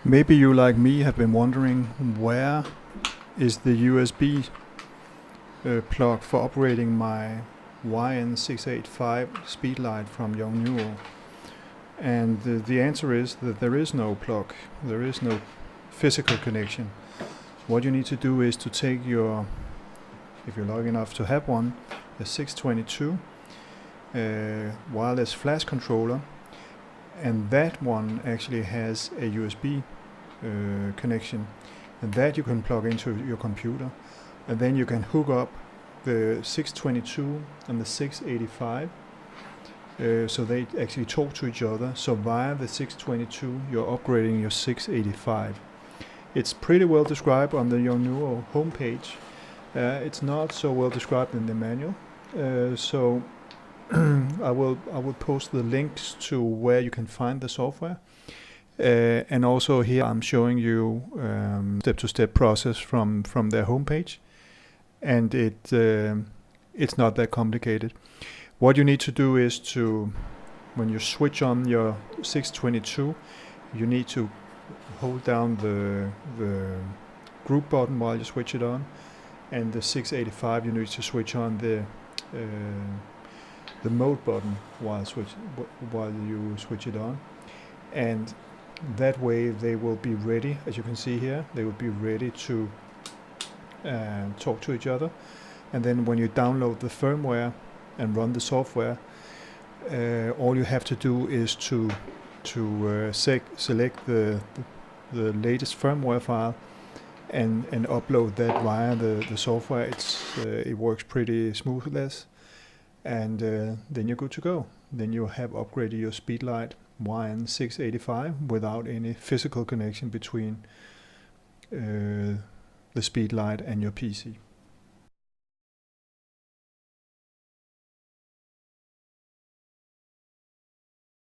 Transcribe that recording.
Maybe you, like me, have been wondering where is the USB plug for operating my YN685 speedlite from Yongnuo. And the answer is that there is no plug, there is no physical connection. What you need to do is to take your, if you're lucky enough to have one, a 622 wireless flash controller, and that one actually has a USB connection, and that you can plug into your computer, and then you can hook up the 622 and the 685 so they actually talk to each other. So via the 622 you're upgrading your 685. It's pretty well described on the Yongnuo homepage. It's not so well described in the manual, so I will post the links to where you can find the software, and also here I'm showing you step-to-step process from their homepage, and it's not that complicated. What you need to do is to, when you switch on your 622, you need to hold down the group button while you switch it on, and the 685 you need to switch on the mode button while you switch it on, and that way they will be ready. As you can see here, they will be ready to talk to each other. And then when you download the firmware and run the software, all you have to do is to select the latest firmware file and upload that via the software. It works pretty smoothly, and then you're good to go. Then you have upgraded your speedlite YN685 without any physical connection between the speedlite and your PC.